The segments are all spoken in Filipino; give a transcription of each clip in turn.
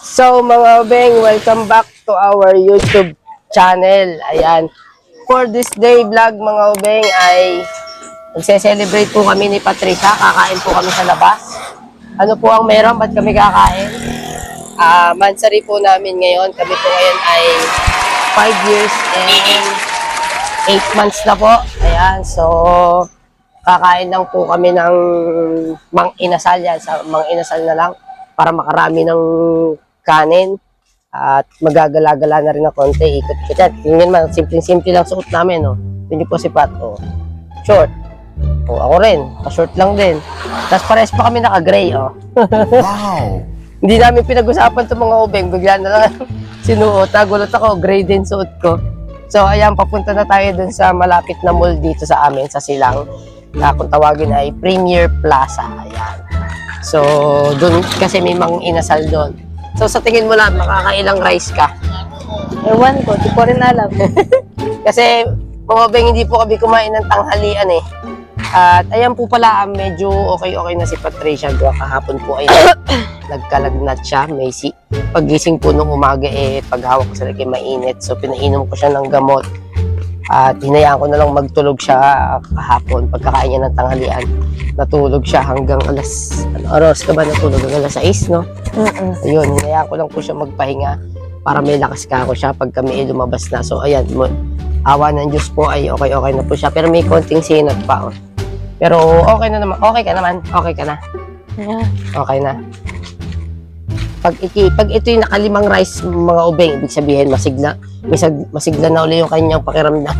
So mga obeng, welcome back to our YouTube channel. Ayan. For this day vlog mga obeng ay magse-celebrate po kami ni Patricia. Kakain po kami sa labas. Ano po ang meron? Ba't kami kakain? Mansari po namin ngayon. Kami po ngayon ay 5 years and 8 months na po. Ayan. So kakain lang po kami ng mang inasal yan. Sa mang inasal na lang para makarami ng kanin at magagala-gala na rin ng konti. Ikot-ikot yan. Tingnan man, simple-simple lang suot namin. Oh. Tingnan po si Pat. Oh. Short. Oh, ako rin. Pa-short lang din. Tapos pares pa kami naka-gray. Oh. Wow! Hindi namin pinag-usapan itong mga ubeng. Bigla na lang sinuot. Nagulot ako. Gray din suot ko. So, ayan. Papunta na tayo dun sa malapit na mall dito sa amin, sa Silang. Na kung tawagin ay Premier Plaza. Ayan. So, dun kasi may mga inasal doon. So, sa tingin mo lang, makakailang rice ka? Ewan ko, di ko rin alam. Kasi, mga beng, hindi po kami kumain ng tanghalian eh. At ayan po pala, medyo okay na si Patricia. Kahapon po ay nagkalagnat siya, Macy. Pagising po nung umaga eh, paghawak ko sa lagi mainit. So, pinainom ko siya ng gamot. At hinayaan ko na lang magtulog siya kahapon. Pagkakain niya ng tanghalian, natulog siya hanggang alas, oras ka ba natulog? Hanggang alas 6, no? Ayun, hinayaan ko lang po siya magpahinga para may lakas ka ako siya pag kami lumabas na. So, ayan, awa ng Diyos po ay okay na po siya. Pero may konting sinat pa, oh. Pero okay na naman. Okay ka naman. Okay ka na. Yeah. Okay na. Pag ito yung nakalimang rice, mga ubeng, ibig sabihin masigla na uli yung kanyang pakiramdam.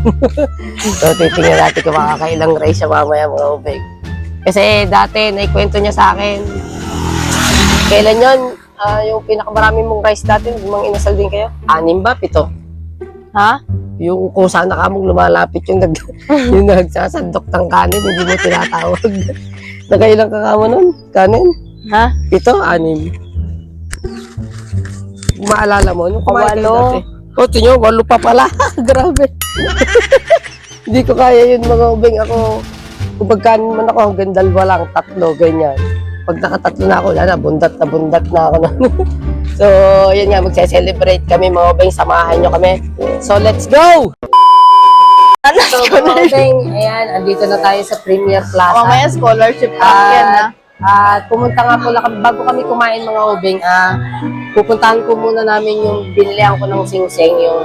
So, titingnan natin kung makakailang rice siya mamaya, mga ubeng. Kasi dati, naikwento niya sa akin, kailan yun, yung pinakamarami mong rice dati, mga inasal din kayo? 6 ba? 7? Ha? Yung kung saan na kamong lumalapit yung, yung nagsasandok ng kanin, hindi mo tinatawag. Nakailang kakamo nun? Kanin? Ha? 7, 6. Maalala mo, nung kumain kayo dati. O, tinyo, 8 pa pala. Grabe. Hindi ko kaya yun, mga ubeng. Ako, kung pagkanin man ako, hanggang 2 lang, 3, ganyan. Pag naka-3 na ako, bundat na ako. So, yun nga, magse-celebrate kami, mga ubeng. Samahan nyo kami. So, let's go! So, mga ubeng, ayan, andito na tayo sa Premier Plaza. Mamaya scholarship yan, ha? At pumunta nga po lang kami, bago kami kumain mga ubeng, pupuntahan ko muna namin yung binilihan ko ng singsing, yung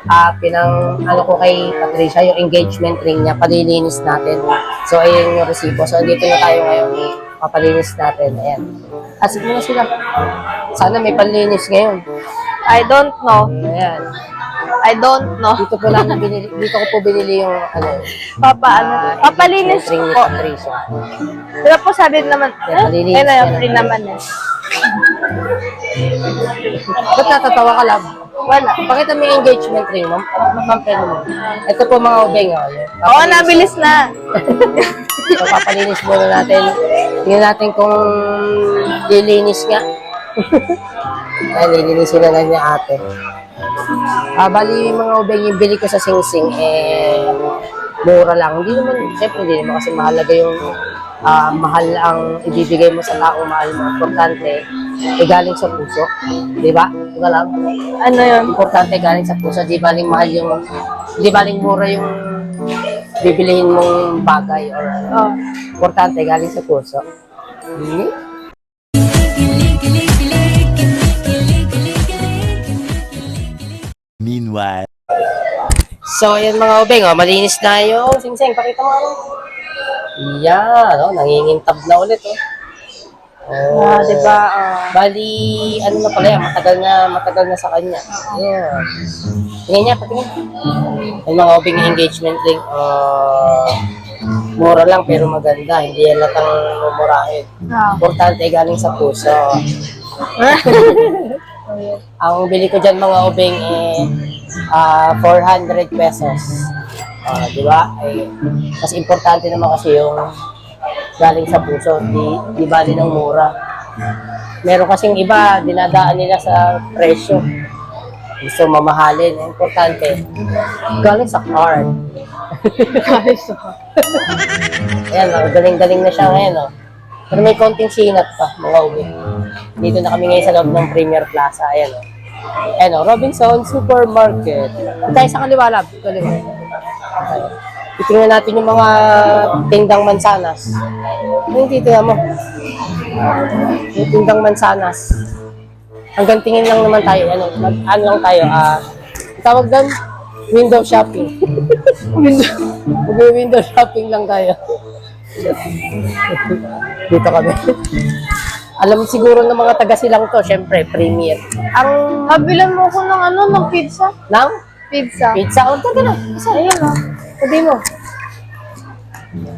ano ko kay Patricia, yung engagement ring niya, palilinis natin. So, ayun yung resibo. So, dito na tayo ngayon, papalinis natin. Ayan. Asik mo na sila. Sana may panlinis ngayon. I don't know. Ayan. I don't know. Dito ko po binili yung Papalinis engagement ring ni ko. Patricia. Pero po sabi naman, Palilinis ayun na yung yan. free naman eh. Ba't natatawa ka, love? Wala. Pakita mo yung engagement ring mo. Mapampeno mo. Ito po mga ubeng. Oo, nabilis na. So, papalinis muna natin. Tingnan natin kung lilinis nga. Ay, lilinisin na lang niya ate. Bali yung mga ubeng yung bili ko sa Singsing, mura lang. Hindi naman, siyempre hindi naman kasi mahalaga yung mahal ang ibibigay mo sa tao, mahal mo. Importante, galing sa puso. Di ba? Ito lang. Ano yun? Importante galing sa puso. Di baling mahal yung, di baling mura yung bibilihin mong bagay or ano. Oh. Importante galing sa puso. Meanwhile. So, ayan mga ubeng, malinis na yung singsing. Pakita mo ano. Yan, nangingintab na ulit. Diba? Bali, ano na pala yan, matagal na sa kanya. Yeah. Tingnan niya, patingin. Yung mga ubeng engagement ring, mura lang pero maganda. Hindi yan latang mumurahin. Importante galing sa puso. Ang bili ko dyan mga ubeng 400 pesos. Di ba? Mas importante naman kasi yung galing sa puso. Di bali ng mura. Meron kasing iba, dinadaan nila sa presyo. Gusto mamahalin. Importante. Galing sa card. Ayan, galing-galing na siya ngayon. Pero may konting sinat pa, mga ubeng. Dito na kami ngayon sa loob ng Premier Plaza. Ayan o. Ayan o, Robinson Supermarket. Tayo sa kaliwa lab. Kaliwa. Titingnan natin yung mga tindang mansanas. Yung titingnan mo. Yung tindang mansanas. Hanggang tingin lang naman tayo. Ano lang tayo? Tawag doon? Window shopping. Window shopping lang tayo. Dito kami. Alam siguro ng mga taga silang to, syempre, Premier. Ang habilan mo ko ng ng pizza. Nang? Pizza. Pizza? Order ka na. Isa. Ayun o. Sabi mo.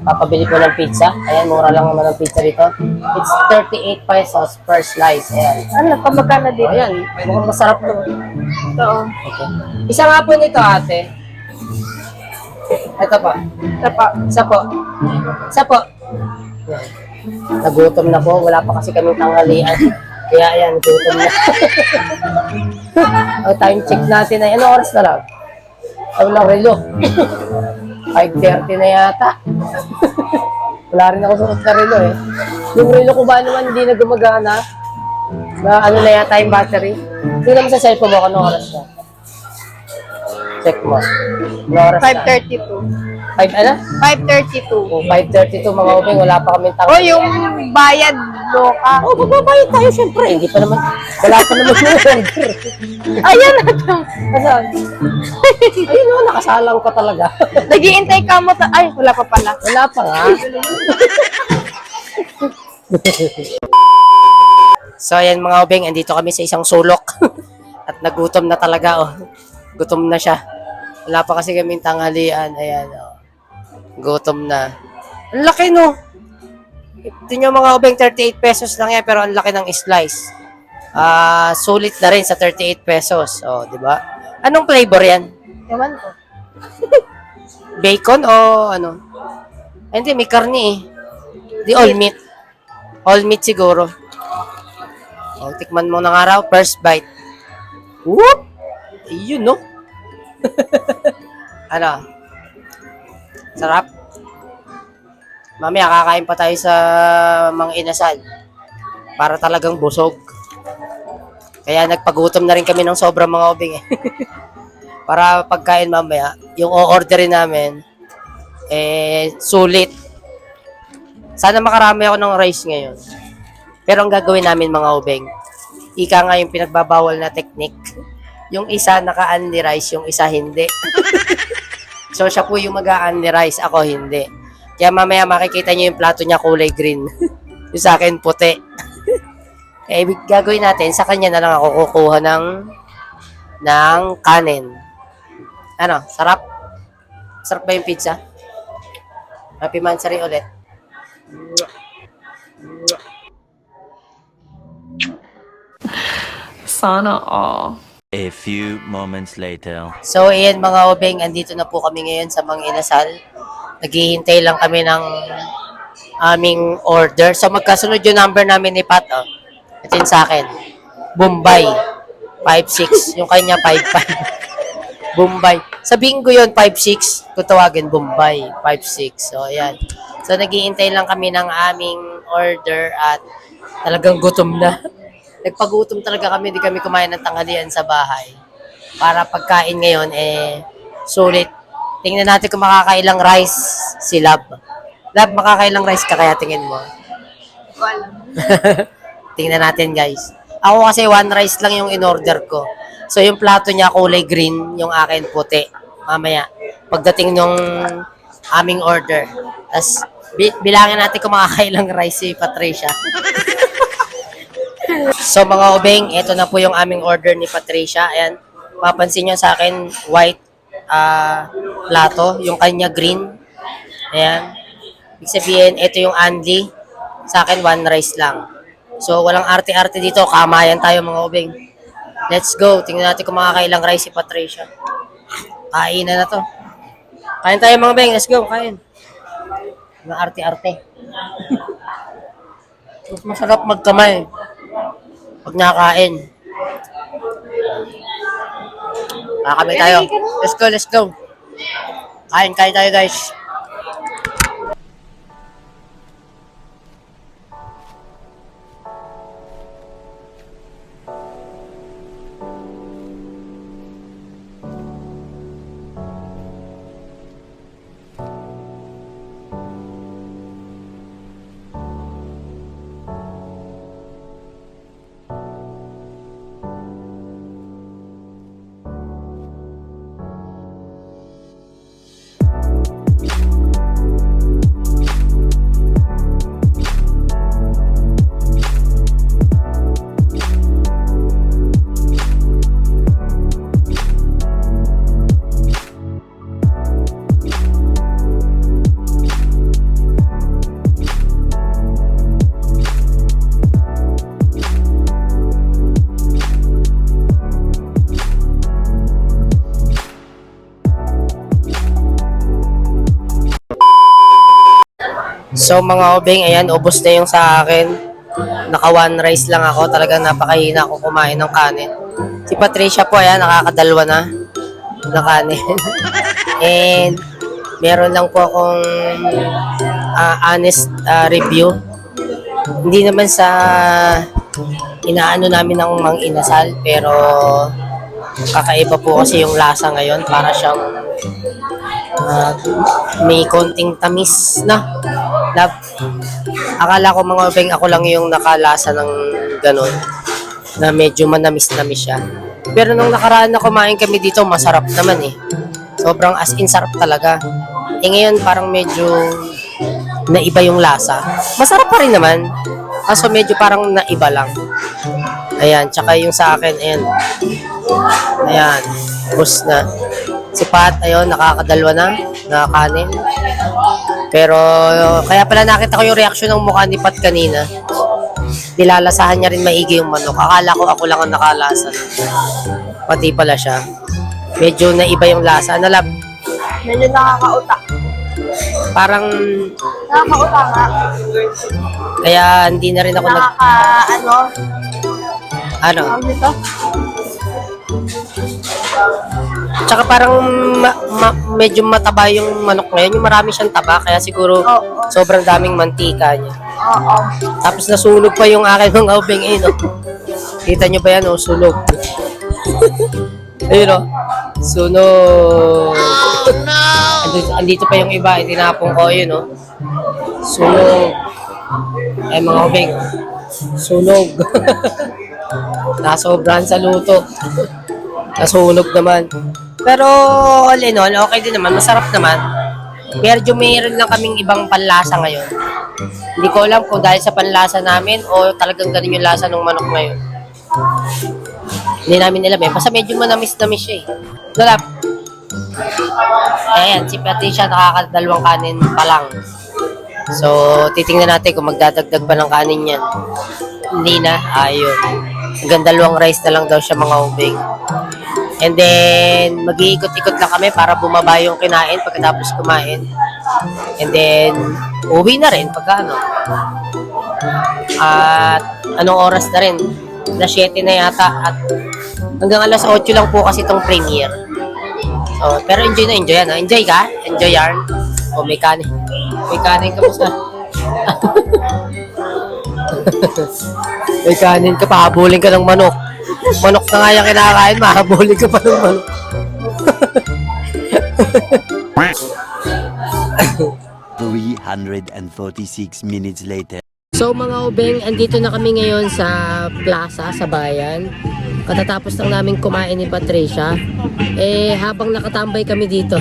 Papabili ko ng pizza. Ayan, mura lang naman ang pizza dito. It's 38 pesos per slice. Ayan. Ano, pamagkana dito? Ayan, mukhang masarap to. Ito o. Okay. Isa nga po nito, ate. Ito pa. Ito pa. Isa po. Isa po. Ayan. Nagutom na po. Wala pa kasi kaming tanghalian. Kaya ayan, nagutom na. Time check natin ay ano oras na lang? Walang relo. 5:30 na yata. Wala rin ako suot na relo eh. Yung relo ko ba naman hindi na gumagana? Na ano na yata yung battery? Tingnan mo sa cellphone mo kung anong oras na. Check mo. Anong oras na? 5:32. 5 ano? 5:32. Oh, 5:32 mga ubing, wala pa kaming tanghalian. O, yung bayad loka. Oh, magbabayad tayo syempre. Hindi pa naman, wala pa naman yung order. Ayan na ito. Nasaan? Ayun o, nakasalang ko talaga. Nag-iintay ka mo. Ay, wala pa pala. Wala pa nga. So, ayan mga ubing, andito kami sa isang sulok. At nagutom na talaga, oh. Gutom na siya. Wala pa kasi kaming tanghalian. Ayan, oh. Gutom na. Ang laki, no? Ito nyo mga ubing, 38 pesos lang yan, pero ang laki ng slice. Sulit na rin sa 38 pesos. Oh, di ba? Anong flavor yan? Ewan ko. Bacon o ano? Ay, hindi, may karni eh. Di all meat. All meat siguro. O, tikman mo ng araw. First bite. Whoop! Ayun, no? Ano? Sarap. Mamaya, kakain pa tayo sa mga inasal. Para talagang busog. Kaya nagpagutom na rin kami ng sobrang mga ubing eh. Para pagkain mamaya, yung o-orderin namin, sulit. Sana makarami ako ng rice ngayon. Pero ang gagawin namin mga ubeng, ika nga yung pinagbabawal na technique. Yung isa naka-unli rice, yung isa hindi. So siya po yung mag-unli rice, ako hindi. Kaya mamaya makikita niyo yung plato niya kulay green. Yung sa akin puti. Gagawin natin, sa kanya na lang ako kukuha ng kanin. Ano, sarap? Sarap ba yung pizza? Happy Mansari ulit. Sana all. A few moments later. So, ayan mga ubeng, andito na po kami ngayon sa Mang Inasal. Naghihintay lang kami ng aming order. So, magkasunod yung number namin ni Pat. Oh. Ito yun sa akin. Bombay. 5'6". Yung kanya 5'5". Bombay. Sabihin ko yun, 5'6". Kung tawagin, Bombay. 5'6". So, ayan. So, naghihintay lang kami ng aming order at talagang gutom na. Nagpagutom talaga kami, di kami kumain ng tanghalian sa bahay. Para pagkain ngayon, sulit. Tingnan natin kung makakailang rice si Lab. Lab, makakailang rice ka kaya tingin mo? Wala. Tingnan natin, guys. Ako kasi one rice lang yung in-order ko. So, yung plato niya kulay green, yung akin puti. Mamaya, pagdating nung aming order. Tapos, bilangin natin kung makakailang rice si Patricia. So mga ubeng, ito na po yung aming order ni Patricia. Ayan, mapansin nyo sa akin, white plato, yung kanya green. Ayan. Ibig sabihin, ito yung Andy. Sa akin, one rice lang. So, walang arte-arte dito. Kamayan tayo mga ubeng. Let's go. Tingnan natin kung makakailang rice si Patricia. Kain na to. Kain tayo mga ubeng. Let's go. Kain. Mga arte-arte. Mas masarap magkamay pag nakain. Kami tayo. Let's go, let's go. Kain tayo guys. So mga obeng, ayan, ubos na yung sa akin. Naka one rice lang ako. Talagang napakahina ako kumain ng kanin. Si Patricia po, ayan, nakakadalwa na kanin. And meron lang po akong honest review. Hindi naman sa inaano namin ng mang inasal, pero kakaiba po kasi yung lasa ngayon. Para siyang may konting tamis na. Akala ko mga obeng, ako lang yung nakalasa ng ganun, na medyo manamis-namis siya. Pero nung nakaraan na kumain kami dito, masarap naman eh. Sobrang as in sarap talaga. Ngayon parang medyo naiba yung lasa. Masarap pa rin naman. Kaso medyo parang naiba lang. Ayan, tsaka yung sa akin, ayan, bus na. Si Pat, ayun, nakakadalwa na kanin. Pero, kaya pala nakita ko yung reaction ng mukha ni Pat kanina. Nilalasahan niya rin maigi yung manok. Akala ko ako lang ang nakalasa. Pati pala siya. Medyo naiba yung lasa. Ano, Lab? Medyo nakakautak. Parang, Nakakautak nga. kaya hindi na rin ako ano? Ang dito? Tsaka parang medyo mataba yung manok ngayon. Yung marami siyang taba, kaya siguro Oo. sobrang daming mantika niya. Oo. Tapos nasunog pa yung akin mga obeng, no? Kita nyo ba yan, oh? Sunog. Ayun, oh. Sunog. Oh, no! Andito pa yung iba, itinapong ko, yun, oh. Sunog. Ay, mga obeng. Sunog. Nasobrahan sa luto. Nasunog naman. Pero all in all, okay din naman. Masarap naman. Medyo mayroon lang kaming ibang panlasa ngayon. Hindi ko alam kung dahil sa panlasa namin o talagang ganun yung lasa ng manok ngayon. Hindi namin alam eh. Basta medyo manamis-namis siya eh. Dalap. Ayan, si Patricia nakakadalawang kanin pa lang. So, titingnan natin kung magdadagdag pa ng kanin yan. Hindi na. Ayun. Hanggang dalawang rice na lang daw siya mga ubing. And then, mag-iikot-ikot lang kami para bumaba yung kinain pagkatapos kumain. And then, uwi na rin pagka ano. At anong oras na rin? Alas 7 na yata. At hanggang alas 8 lang po kasi itong premiere. So, pero enjoy na enjoy yan. Enjoy ka? Enjoy yarn? O may kanin. May kanin ka mo sa... May kanin ka, pahabulin ka ng manok. Manok na nga yung kinakain, mahabulin ka pa ng manok. 346 minutes later. So mga ubeng, andito na kami ngayon sa plaza, sa bayan. Katatapos lang namin kumain ni Patricia. Habang nakatambay kami dito,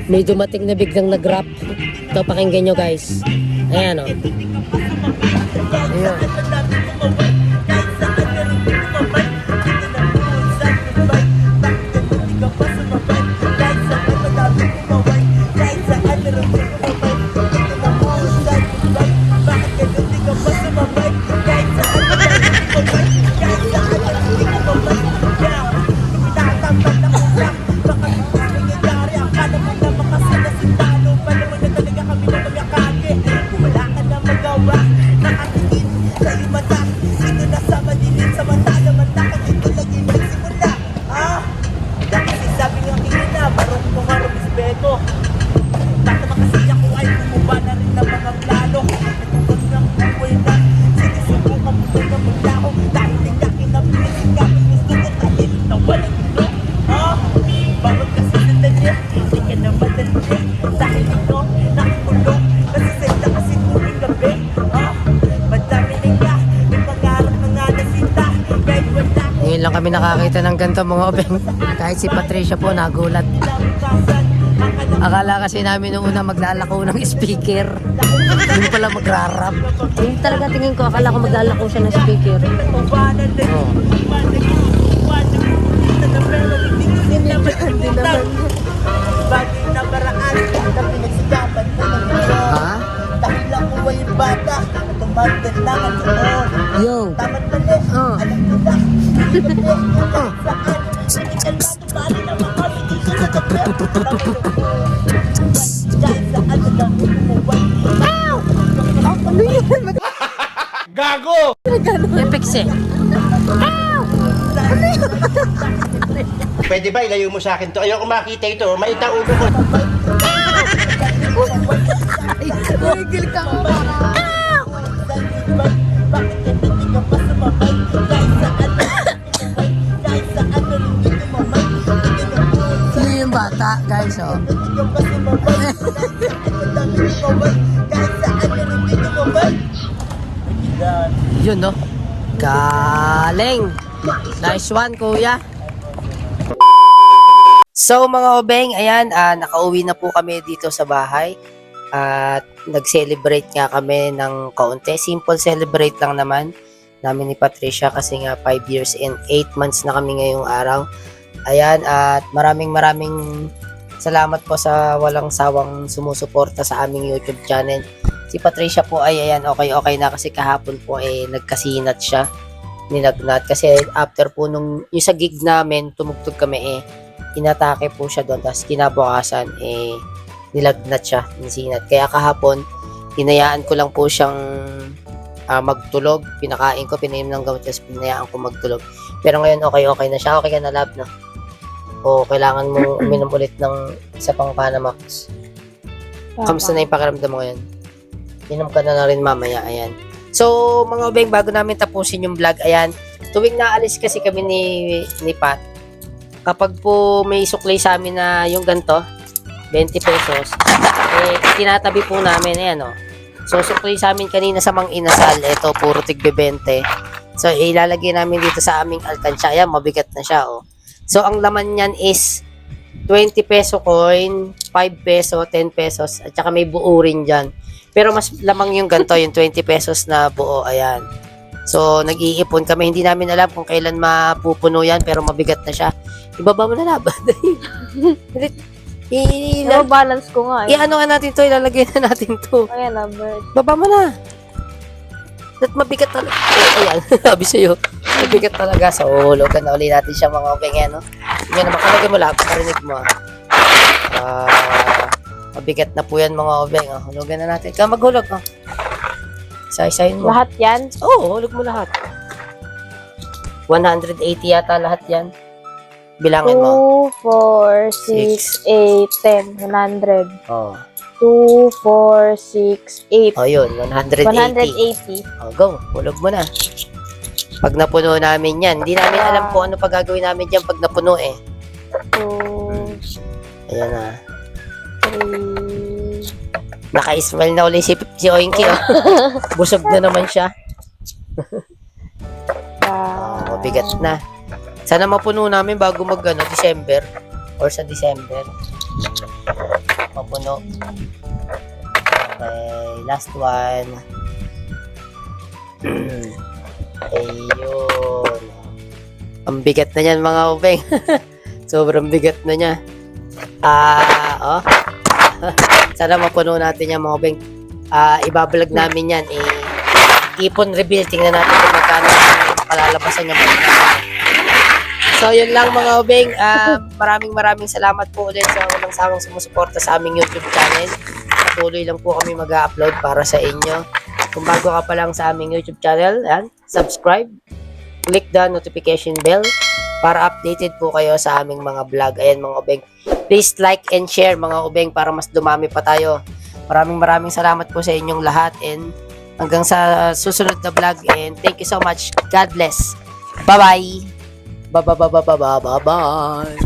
may dumating na biglang nag-rap. Ito, pakinggan nyo guys. Ayan o. Ayan. Ngayon lang kami nakakita ng ganito mga obeng. Kahit si Patricia po nagulat. Akala kasi namin nung una maglalako ng speaker. Yung pala magrarap. Yung talaga tingin ko, akala ko maglalako siya ng speaker. Oh. Ha? Yo. Oh. Epics eh. Pwede ba ilayo mo sa akin to? Ayoko makita ito. Maita ulo ko. Sino yung bata, guys, oh? Yun, no? Galing! Nice one, kuya! So, mga obeng, ayan, nakauwi na po kami dito sa bahay. At nag-celebrate nga kami ng kaunti. Simple celebrate lang naman namin ni Patricia kasi nga 5 years and 8 months na kami ngayong araw. Ayan, at maraming salamat po sa walang sawang sumusuporta sa aming YouTube channel. Si Patricia po ay ayan, okay na kasi kahapon po nagkasinat siya. Nilagnat kasi after po nung yung sa gig namin, tumugtog kami inatake po siya doon. Tapos kinabukasan nilagnat siya, nisinat. Kaya kahapon, hinayaan ko lang po siyang magtulog. Pinakain ko, pinainom ng gamot, tapos pinayaan ko magtulog. Pero ngayon, okay na siya. Okay ka na, lab, no? O kailangan mo uminom ulit ng isa pang Panamax. Kamusta na yung pakiramdam mo ngayon? Inom ka na rin mamaya, ayan. So, mga obeng, bago namin tapusin yung vlog, ayan, tuwing naalis kasi kami ni Pat, kapag po may suklay sa amin na yung ganito, 20 pesos, tinatabi po namin, ayan, oh. So, suklay sa amin kanina sa Mang Inasal, ito, puro tigbe 20. So, ilalagay namin dito sa aming alkansya, ayan, mabigat na siya, oh. So, ang laman niyan is 20 peso coin, 5 peso, 10 pesos, at saka may buo rin dyan. Pero mas lamang yung ganito, yung 20 pesos na buo, ayan. So, nag-iipon kami. Hindi namin alam kung kailan mapupuno yan, pero mabigat na siya. Ibaba mo na laban. Pero balance ko nga eh. I-ano nga natin to, ilalagay na natin to. Ayan na, bird. Baba mo na. At mabigat talaga. Ayan, sabi sa'yo. Mabigat talaga. So, hulugan na uli natin siya mga obeng yan, no? Yan naman, kalagay mo lahat. Parinig mo, mabigat na po yan mga obeng. Hulugan na natin. Ikaw maghulog, Isa-isahin mo. Lahat yan? Oo, hulog mo lahat. 180 yata lahat yan. Bilangin mo. 2, 4, 6, 8, 10, 100. Oh. 2, 4, 6, 8. Oh, yun. 180. 180. Oh, go. Hulog mo na. Pag napuno namin yan, hindi namin alam kung ano pa gagawin namin dyan pag napuno 2, Ayan na. 3. Naka-smile na uli si Oinky, Busog na naman siya. Mabigat na. Sana mapuno namin bago December or sa December. Mapuno. Okay, last one. Ayun. Ang bigat na yan mga ubeng. Sobrang bigat na niya. Sana mapuno natin yan mga ubeng. Ibablog namin yan. Ipon reveal. Tingnan natin kung magkano kalalabasan niya. So, yun lang mga ubeng. Maraming salamat po ulit sa walang sawang sumusuporta sa aming YouTube channel. Patuloy lang po kami mag-upload para sa inyo. Kung bago ka pa lang sa aming YouTube channel, subscribe. Click the notification bell para updated po kayo sa aming mga vlog. Ayan mga ubeng. Please like and share mga ubeng para mas dumami pa tayo. Maraming salamat po sa inyong lahat and hanggang sa susunod na vlog and thank you so much. God bless. Bye-bye. Bye-bye.